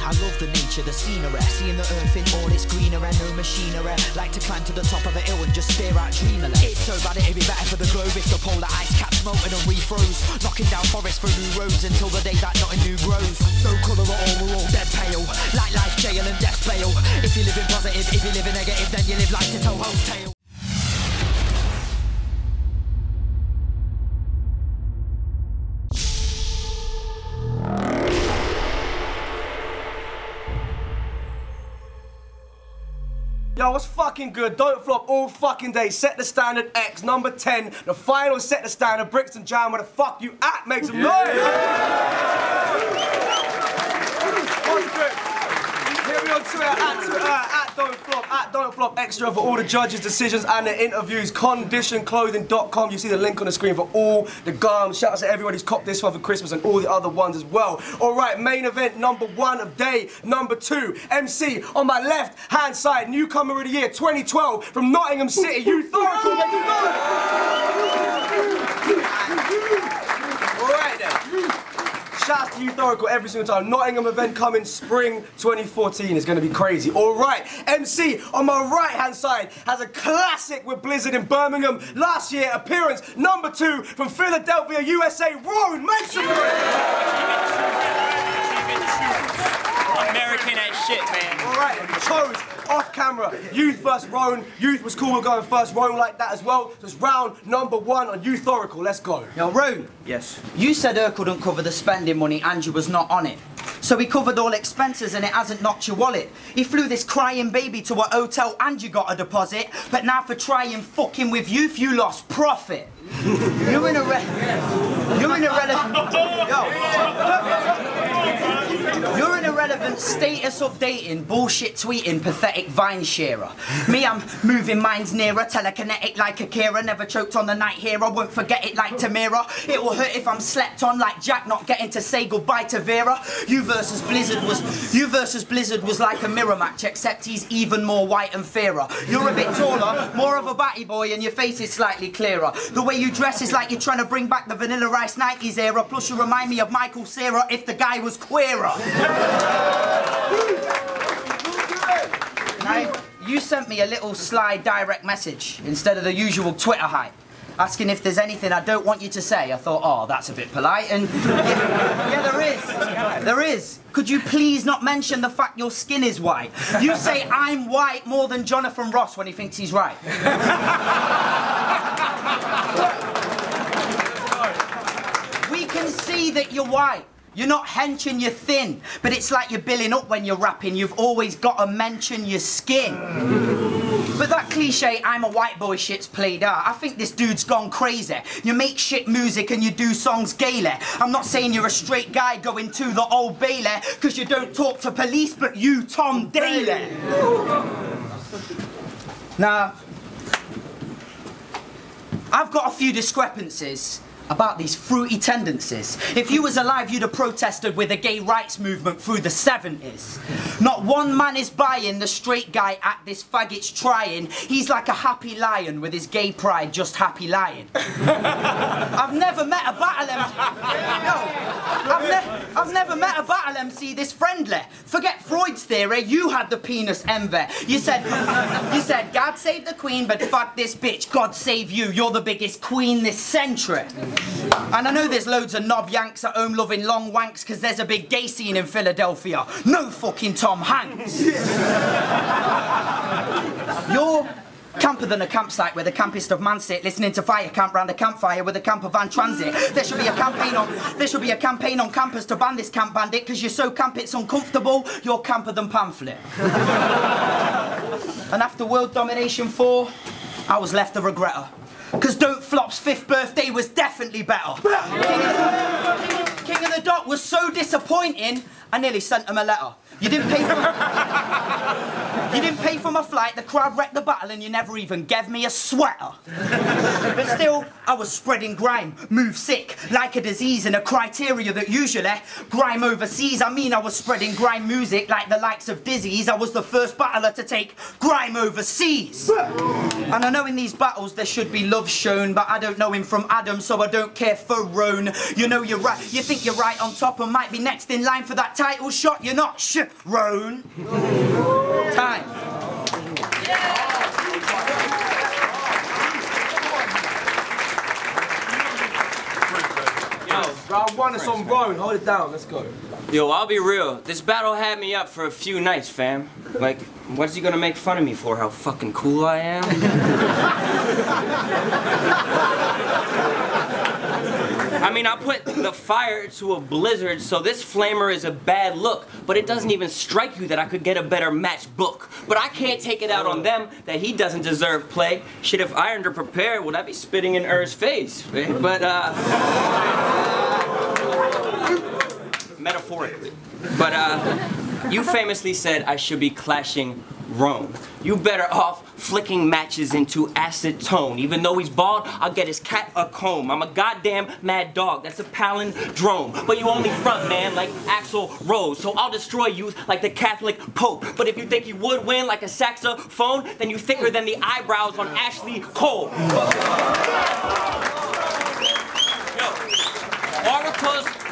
I love the nature, the scenery, seeing the earth in all its greenery, no machinery. Like to climb to the top of a hill and just stare out dreamily. It's so bad it'd be better for the globe if the polar ice caps melted and refroze, knocking down forests for new roads until the day that nothing new grows. No colour at all, we're all dead pale, like life jail and death bail. If you live in positive, if you live in negative, then you live like to tell Ho's tale. Yo, what's fucking good? Don't flop all fucking day. Set the standard X, number 10. The final set the standard. Brixton Jam, where the fuck you at? Make some noise! What's good? Hit me on Twitter, at Don't Flop Extra for all the judges' decisions and the interviews. Conditionclothing.com. You see the link on the screen for all the garms. Shout out to everybody who's copped this one for Christmas and all the other ones as well. Alright, main event number 1 of day number 2. MC on my left hand side, newcomer of the year 2012 from Nottingham City, Youth Oracle. Alright then. Shout out to Youth Oracle every single time. Nottingham event coming spring 2014 is going to be crazy. Alright, MC on my right hand side has a classic with Blizzard in Birmingham. Last year, appearance number 2 from Philadelphia, USA. Rowan, make some American as shit, man. Alright, chose off camera. Youth versus Rowan. Youth was cool with going first. Rowan like that as well. So it's round number 1 on Youth Oracle. Let's go. Yo, Rowan. Yes. You said Urkel don't cover the spending money, Andrew was not on it. So he covered all expenses and it hasn't knocked your wallet. He flew this crying baby to a hotel and you got a deposit. But now for trying fucking with youth, you lost profit. You're in a irrelevant status updating, bullshit tweeting, pathetic Vine sharer. Me, I'm moving minds nearer, telekinetic like Akira, never choked on the night hero, won't forget it like Tamira. It will hurt if I'm slept on like Jack, not getting to say goodbye to Vera. You versus Blizzard was like a mirror match, except he's even more white and fairer. You're a bit taller, more of a batty boy, and your face is slightly clearer. The way you dress is like you're trying to bring back the Vanilla Rice 90s era, plus you remind me of Michael Cera if the guy was queerer. Now, you sent me a little sly direct message instead of the usual Twitter hype, asking if there's anything I don't want you to say. I thought, oh, that's a bit polite, and yeah, there is. Could you please not mention the fact your skin is white? You say I'm white more than Jonathan Ross when he thinks he's right. We can see that you're white. You're not henching, you're thin. But it's like you're billing up when you're rapping. You've always got to mention your skin. But that cliche, I'm a white boy shit's played out. I think this dude's gone crazy. You make shit music and you do songs gaily. I'm not saying you're a straight guy going to the Old Bailey, because you don't talk to police, but you, Tom Daley. Now, I've got a few discrepancies about these fruity tendencies. If you was alive, you'd have protested with the gay rights movement through the 70s. Not one man is buying the straight guy at this faggot's trying. He's like a happy lion with his gay pride, just happy lying. I've never met a battle MC. No, I've never met a battle MC this friendly. Forget Freud's theory, you had the penis envy. You said, God save the queen, but fuck this bitch, God save you. You're the biggest queen this century. And I know there's loads of knob yanks at home loving long wanks because there's a big gay scene in Philadelphia. No fucking Tom Hanks. You're camper than a campsite where the campest of man sit listening to fire camp round a campfire with a camper van transit. There should be a campaign on campus to ban this camp bandit because you're so camp it's uncomfortable. You're camper than pamphlet. And after World Domination 4, I was left a regretter. Because Don't Flop's 5th birthday was definitely better. King of the Dot was so disappointing, I nearly sent him a letter. You didn't pay for You didn't pay for my flight, the crowd wrecked the battle, and you never even gave me a sweater. But still, I was spreading grime, move sick, like a disease, and a criteria that usually grime overseas. I mean, I was spreading grime music like the likes of Dizzy's. I was the first battler to take grime overseas. And I know in these battles there should be love shown, but I don't know him from Adam, so I don't care for Roan. You know you're right, you think you're right on top and might be next in line for that title shot. You're not Roan. Time. Round one is on Roan. Hold it down. Let's go. Yo, I'll be real. This battle had me up for a few nights, fam. Like, what's he gonna make fun of me for? How fucking cool I am? I mean, I put the fire to a blizzard, so this flamer is a bad look, but it doesn't even strike you that I could get a better match book. But I can't take it out on them that he doesn't deserve play. Shit, if I underprepared, would I be spitting in Er's face? Right? But, metaphorically. But, you famously said I should be clashing Roan. You better off flicking matches into acetone. Even though he's bald, I'll get his cat a comb. I'm a goddamn mad dog. That's a palindrome. But you only front, man, like Axl Rose. So I'll destroy you like the Catholic Pope. But if you think you would win like a saxophone, then you're thicker than the eyebrows on Ashley Cole.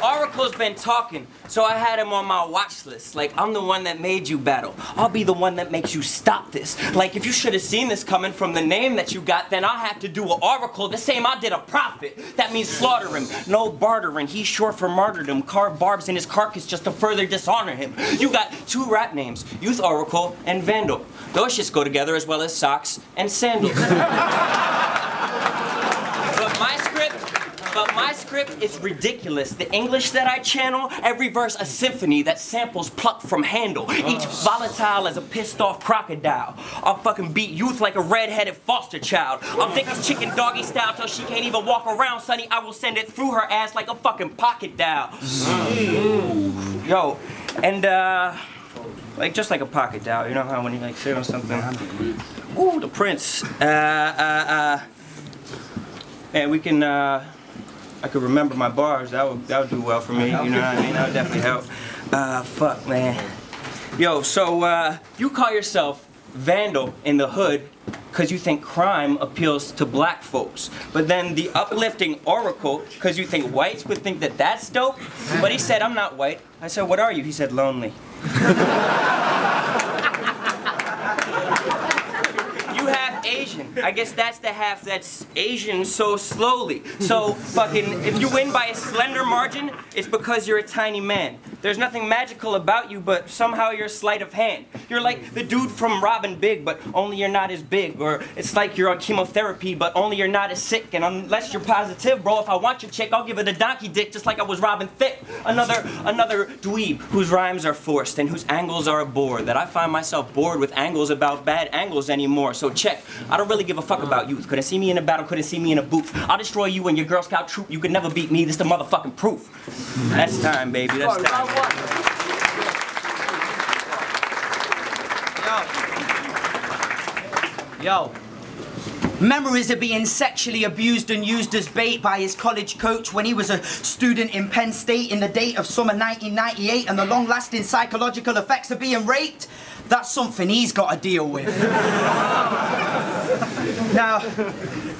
Oracle's been talking, so I had him on my watch list. Like, I'm the one that made you battle. I'll be the one that makes you stop this. Like, if you should have seen this coming from the name that you got, then I'll have to do an Oracle the same I did a prophet. That means slaughter him, no bartering. He's short for martyrdom. Carve barbs in his carcass just to further dishonor him. You got two rap names, Youth Oracle and Vandal. Those shits go together as well as socks and sandals. But my script is ridiculous. The English that I channel, every verse a symphony that samples plucked from Handel. Each volatile as a pissed off crocodile. I'll fucking beat Youth like a red-headed foster child. I'll dick his chicken doggy style till she can't even walk around, sonny. I will send it through her ass like a fucking pocket dial. Yo, and like just like a pocket dial, you know how when you like sit on something. Ooh, the Prince. And we can I could remember my bars. That would do well for me. You know what I mean? That would definitely help. Fuck, man. Yo, so you call yourself Vandal in the hood because you think crime appeals to black folks. But then the uplifting Oracle because you think whites would think that that's dope. But he said, I'm not white. I said, what are you? He said, lonely. Asian. I guess that's the half that's Asian so slowly. So fucking, if you win by a slender margin, it's because you're a tiny man. There's nothing magical about you, but somehow you're sleight of hand. You're like the dude from Robin Big, but only you're not as big. Or it's like you're on chemotherapy, but only you're not as sick. And unless you're positive, bro, if I want your chick, I'll give it a donkey dick just like I was Robin Thicke. Another dweeb whose rhymes are forced and whose angles are a bore. That I find myself bored with angles about bad angles anymore. So check. I don't really give a fuck about youth. Couldn't see me in a battle, couldn't see me in a booth. I'll destroy you and your Girl Scout troop. You could never beat me. This the motherfucking proof. That's time, baby. That's time. Yo. Memories of being sexually abused and used as bait by his college coach when he was a student in Penn State in the date of summer 1998 and the long-lasting psychological effects of being raped. That's something he's got to deal with. Now,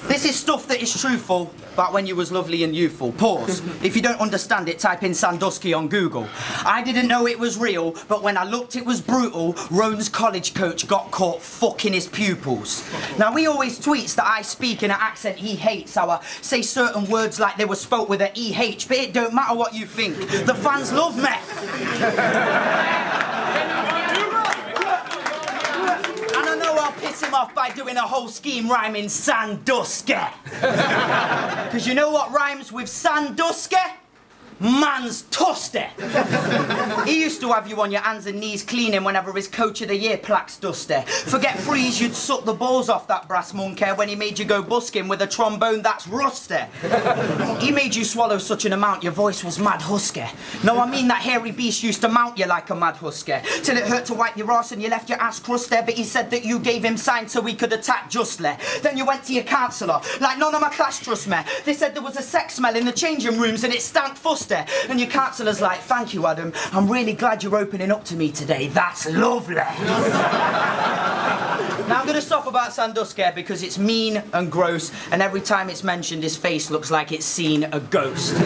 this is stuff that is truthful about when you was lovely and youthful. Pause. If you don't understand it, type in Sandusky on Google. I didn't know it was real, but when I looked it was brutal. Roan's college coach got caught fucking his pupils. Now, he always tweets that I speak in an accent he hates, how I say certain words like they were spoke with an EH, but it don't matter what you think. The fans love me. I'll piss him off by doing a whole scheme rhyming Sandusky. Because you know what rhymes with Sandusky? man's toasty. He used to have you on your hands and knees cleaning whenever his Coach of the Year plaques dusty. Forget freeze, you'd suck the balls off that brass monkey when he made you go busking with a trombone that's rusty. He made you swallow such an amount your voice was mad husky. No, I mean that hairy beast used to mount you like a mad husky, till it hurt to wipe your ass and you left your ass crusty, but he said that you gave him signs so he could attack justly. Then you went to your counsellor, like none of my class trust me. They said there was a sex smell in the changing rooms and it stank fusty. And your counsellor's like, thank you, Adam, I'm really glad you're opening up to me today, that's lovely. Now I'm going to stop about Sandusky because it's mean and gross, and every time it's mentioned his face looks like it's seen a ghost.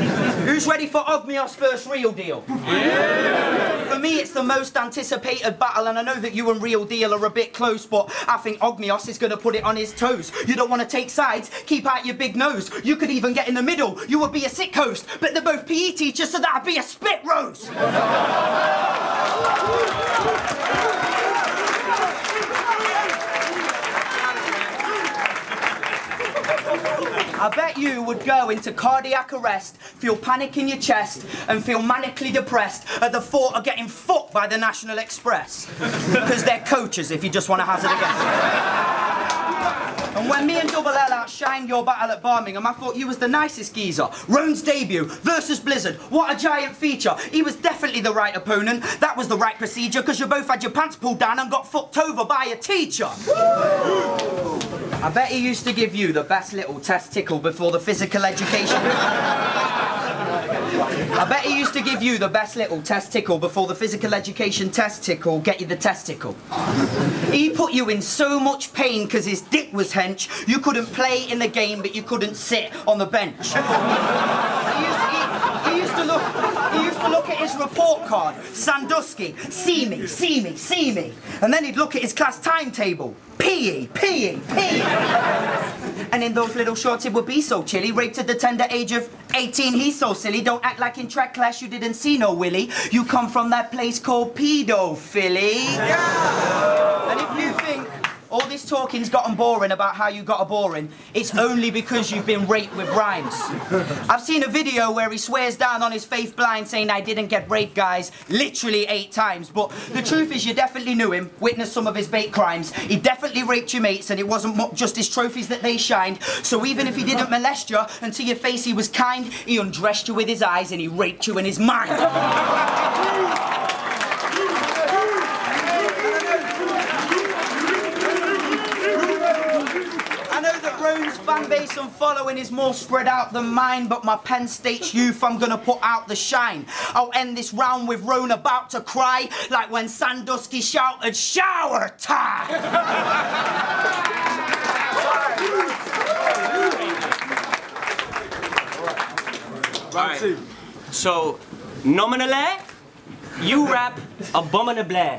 Who's ready for Ogmios' first Real Deal? Yeah. For me it's the most anticipated battle, and I know that you and Real Deal are a bit close, but I think Ogmios is going to put it on his toes. You don't want to take sides, keep out your big nose. You could even get in the middle, you would be a sick host, but they're both PE teachers, so that'd be a spit roast. I bet you would go into cardiac arrest, feel panic in your chest, and feel manically depressed at the thought of getting fucked by the National Express. Because they're coaches, if you just want to hazard a guess. And when me and Double L outshined your battle at Birmingham, I thought you was the nicest geezer. Roan's debut versus Blizzard, what a giant feature. He was definitely the right opponent. That was the right procedure, because you both had your pants pulled down and got fucked over by a teacher. I bet he used to give you the best little testicle before the physical education. I bet he used to give you the best little testicle before the physical education testicle get you the testicle. He put you in so much pain because his dick was hench, you couldn't play in the game but you couldn't sit on the bench. He used to look at his report card, Sandusky, see me, see me, see me. And then he'd look at his class timetable, PE, PE, PE. And in those little shorts it would be so chilly, raped at the tender age of 18, he's so silly. Don't act like in track class you didn't see no Willy. You come from that place called pedophilia. Yeah. And if you think all this talking's gotten boring about how you got a boring, it's only because you've been raped with rhymes. I've seen a video where he swears down on his faith blind saying I didn't get raped, guys, literally 8 times. But the truth is you definitely knew him, witnessed some of his bait crimes. He definitely raped your mates and it wasn't just his trophies that they shined. So even if he didn't molest you, and to your face he was kind, he undressed you with his eyes and he raped you in his mind. Fan base and following is more spread out than mine, but my Penn State's youth, I'm gonna put out the shine. I'll end this round with Roan about to cry, like when Sandusky shouted, shower time! Right. So, nominally, you rap abominable.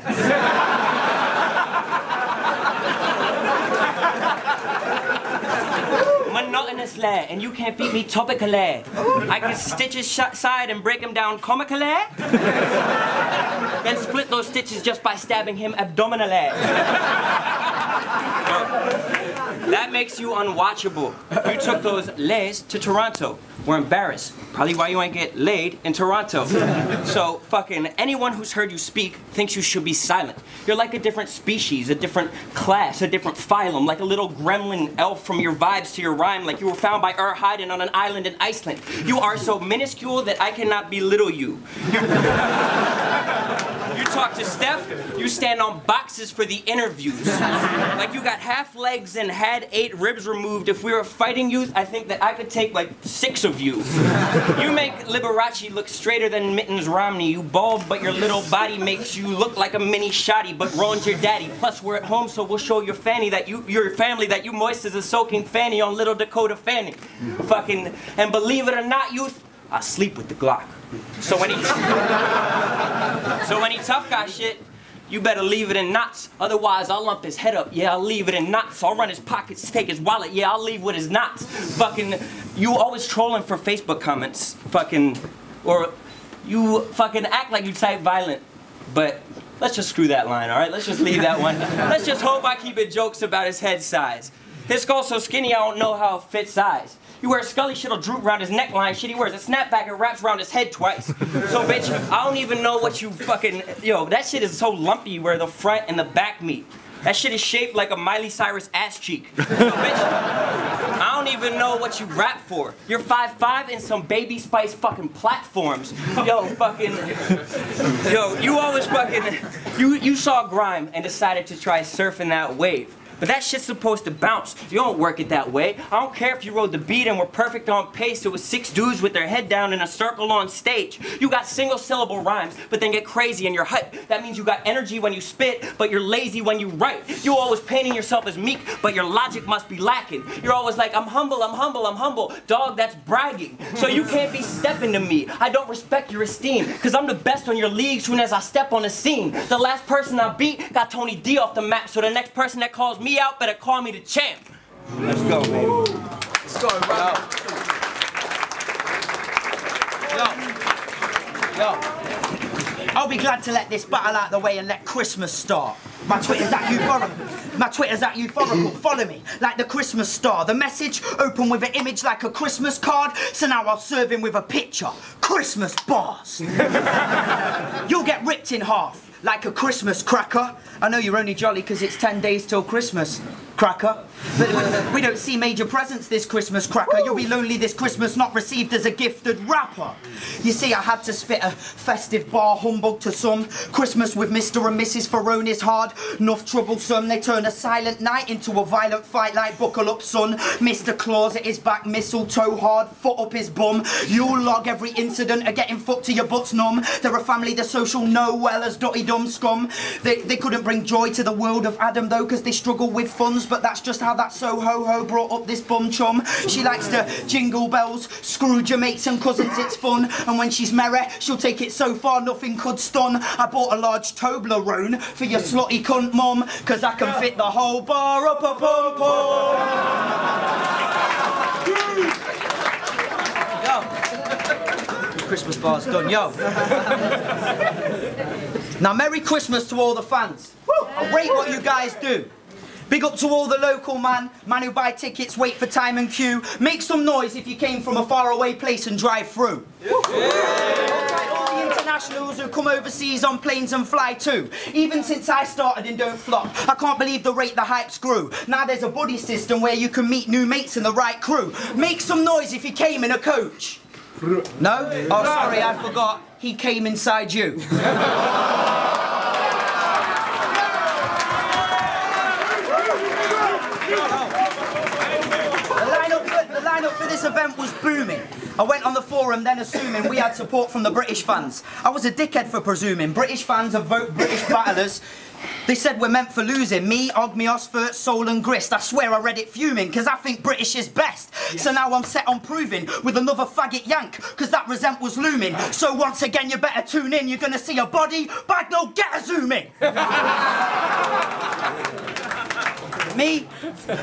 Monotonously, and you can't beat me topically. I can stitch his side and break him down comically. Then split those stitches just by stabbing him abdominally. That makes you unwatchable. You took those lays to Toronto. We're embarrassed. Probably why you ain't get laid in Toronto. So fucking anyone who's heard you speak thinks you should be silent. You're like a different species, a different class, a different phylum, like a little gremlin elf from your vibes to your rhyme, like you were found by Haydn on an island in Iceland. You are so minuscule that I cannot belittle you. You talk to Steph, you stand on boxes for the interviews. Like you got half legs and had 8 ribs removed. If we were fighting youth, I think that I could take like 6 of you. You make Liberace look straighter than Mittens Romney. You bald, but your little body makes you look like a mini shoddy, but Ron's your daddy. Plus we're at home, so we'll show your family that you moist as a soaking fanny on little Dakota Fanny. Fucking, and believe it or not, youth, I sleep with the Glock. So any tough guy shit, you better leave it in knots. Otherwise, I'll lump his head up. Yeah, I'll leave it in knots. I'll run his pockets, take his wallet. Yeah, I'll leave with his knots. Fucking, you always trolling for Facebook comments. Fucking, or you fucking act like you type violent. But let's just screw that line, all right? Let's just leave that one. Let's just hope I keep it jokes about his head size. His skull's so skinny, I don't know how it fits size. You wear a Scully shit'll droop around his neckline. Shit, he wears a snapback and wraps around his head twice. So, bitch, I don't even know what you fucking... Yo, that shit is so lumpy where the front and the back meet. That shit is shaped like a Miley Cyrus ass cheek. So, bitch, I don't even know what you rap for. You're 5'5" in some Baby Spice fucking platforms. Yo, fucking... Yo, you always fucking... You saw Grime and decided to try surfing that wave. But that shit's supposed to bounce. You don't work it that way. I don't care if you rode the beat and were perfect on pace. It was 6 dudes with their head down in a circle on stage. You got single syllable rhymes, but then get crazy in your hype. That means you got energy when you spit, but you're lazy when you write. You always painting yourself as meek, but your logic must be lacking. You're always like, I'm humble, I'm humble, I'm humble. Dog, that's bragging. So you can't be stepping to me. I don't respect your esteem, cause I'm the best on your league soon as I step on the scene. The last person I beat got Tony D off the map, so the next person that calls me out better call me the champ. Let's go, baby. Let's go, bro. Yo. I'll be glad to let this battle out the way and let Christmas start. My Twitter's at euphorical. My Twitter's at euphorical. Follow me like the Christmas star. The message open with an image like a Christmas card. So now I'll serve him with a picture. Christmas bars. You'll get ripped in half like a Christmas cracker. I know you're only jolly because it's 10 days till Christmas, cracker. But we don't see major presents this Christmas, cracker. You'll be lonely this Christmas, not received as a gifted rapper. You see, I had to spit a festive bar humbug to some. Christmas with Mr. and Mrs. Ferrone is hard, enough troublesome. They turn a silent night into a violent fight like buckle up, son. Mr. Claus at his back, mistletoe hard, foot up his bum. You'll log every incident of getting fucked to your butts numb. They're a family the social know well as dotty dumb scum. They couldn't bring joy to the world of Adam though, cause they struggle with funds, but that's just how that so-ho-ho brought up this bum chum. She likes to jingle bells, Scrooge her mates and cousins, it's fun, and when she's merry, she'll take it so far nothing could stun. I bought a large Toblerone for your slutty cunt mum, cause I can fit the whole bar up a pum pum. Yo. Christmas bar's done, yo. Now, Merry Christmas to all the fans. I rate what you guys do. Big up to all the local man who buy tickets, wait for time and queue. Make some noise if you came from a faraway place and drive through. All the internationals who come overseas on planes and fly too. Even since I started in Don't Flop, I can't believe the rate the hypes grew. Now there's a buddy system where you can meet new mates in the right crew. Make some noise if you came in a coach. No? Oh, sorry, I forgot. He came inside you. The lineup for this event was booming. I went on the forum then assuming we had support from the British fans. I was a dickhead for presuming British fans have vote British battlers. They said we're meant for losing. Me, Ogmios, Furt, Soul and Grist. I swear I read it fuming, cause I think British is best. Yes. So now I'm set on proving with another faggot yank, cause that resent was looming. So once again you better tune in, you're gonna see a body, but no, get a zoom in. Me,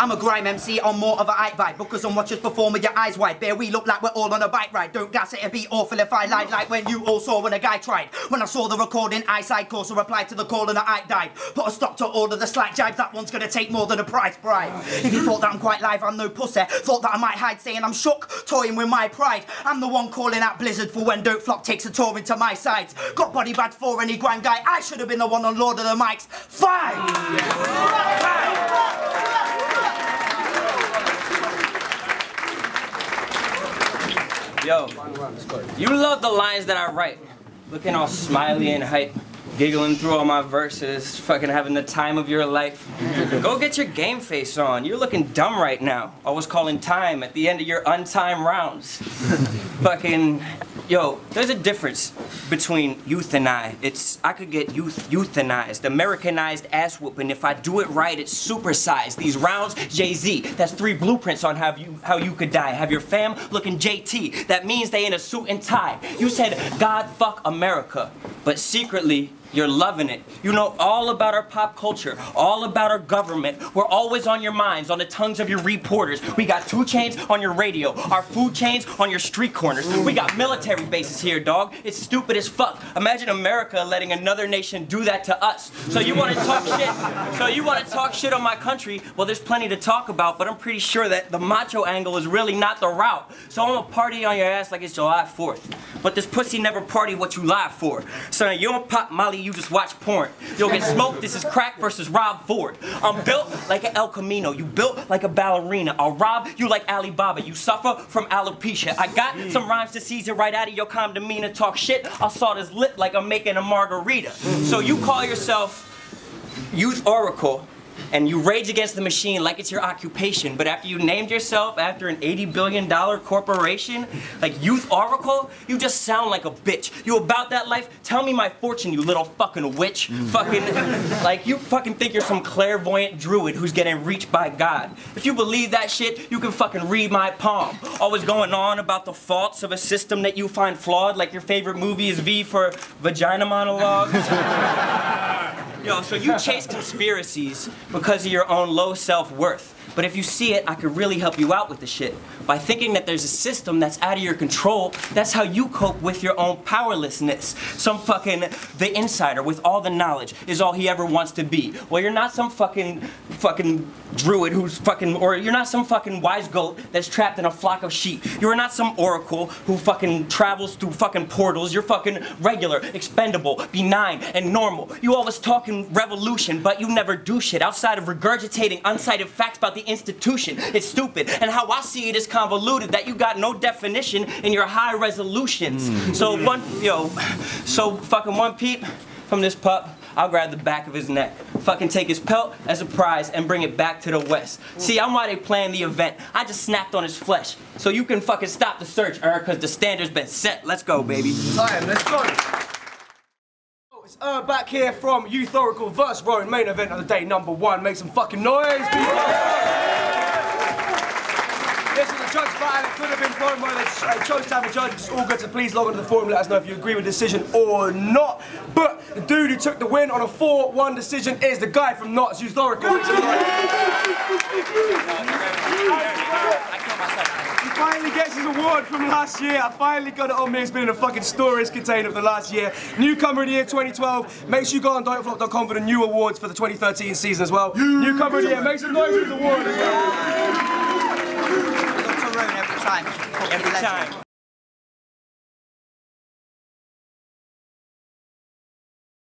I'm a grime MC on more of a hype vibe. Bookers and watchers perform with your eyes wide. Bear, we look like we're all on a bike ride. Don't gas it, it'd be awful if I lied like when you all saw when a guy tried. When I saw the recording, eyesight course, I replied to the call and the hype died. Put a stop to all of the slack jibes, that one's gonna take more than a price bribe. If you thought that I'm quite live, I'm no pussy. Thought that I might hide saying I'm shook, toying with my pride. I'm the one calling out Blizzard for when Don't Flop takes a tour into my sides. Got body bad for any grime guy, I should have been the one on Lord of the Mics. 5! Yo, you love the lines that I write. Looking all smiley and hype, giggling through all my verses, fucking having the time of your life. Go get your game face on. You're looking dumb right now. Always calling time at the end of your untimed rounds. Fucking, yo, there's a difference between youth and I. I could get euthanized, Americanized ass whooping. If I do it right, it's supersized. These rounds, Jay-Z, that's 3 blueprints on how you could die. Have your fam looking JT, that means they in a suit and tie. You said, God fuck America, but secretly, You're loving it. You know all about our pop culture, all about our government. We're always on your minds, on the tongues of your reporters. We got 2 Chainz on your radio, our food chains on your street corners. We got military bases here, dog. It's stupid as fuck. Imagine America letting another nation do that to us. So you want to talk shit? So you want to talk shit on my country? Well, there's plenty to talk about, but I'm pretty sure that the macho angle is really not the route. So I'm gonna party on your ass like it's July 4th. But this pussy never party what you lie for. Son, you don't pop Molly, you just watch porn. You'll get smoked, this is crack versus Rob Ford. I'm built like an El Camino, you built like a ballerina. I'll rob you like Alibaba, you suffer from alopecia. I got some rhymes to seize it right out of your calm demeanor. Talk shit, I'll saw his lip like I'm making a margarita. So you call yourself Youth Oracle, and you rage against the machine like it's your occupation, but after you named yourself after an $80 billion corporation, like Youth Oracle, you just sound like a bitch. You about that life? Tell me my fortune, you little fucking witch. Fucking, like you fucking think you're some clairvoyant druid who's getting reached by God. If you believe that shit, you can fucking read my palm. Always going on about the faults of a system that you find flawed, like your favorite movie is V for vagina monologues. Yo, so you chase conspiracies because of your own low self-worth. But if you see it, I could really help you out with the shit. By thinking that there's a system that's out of your control, that's how you cope with your own powerlessness. Some fucking, the insider with all the knowledge is all he ever wants to be. Well, you're not some fucking druid who's fucking, or you're not some fucking wise goat that's trapped in a flock of sheep. You're not some oracle who fucking travels through fucking portals. You're fucking regular, expendable, benign, and normal. You always talking revolution, but you never do shit outside of regurgitating uncited facts about the institution. It's stupid, and how I see it is convoluted that you got no definition in your high resolutions. So fucking one peep from this pup, I'll grab the back of his neck, fucking take his pelt as a prize and bring it back to the West. See, I'm why they plan the event. I just snapped on his flesh, so you can fucking stop the search, cause the standard's been set. Let's go, baby. Alright, let's go. It's back here from Youth Oracle vs. Rowan, main event of the day, #1. Make some fucking noise, people! This is a judge battle. It could have been thrown by the chose to have a judge. It's all good, so please log onto the forum and let us know if you agree with the decision or not. But the dude who took the win on a 4-1 decision is the guy from Knots, Youth Oracle. He finally gets his award from last year. I finally got it on me. It's been in a fucking storage container for the last year. Newcomer of the year 2012. Make sure you go on don'tflop.com for the new awards for the 2013 season as well. Newcomer of the year. Make some noise for the award as well. Every time. Every time.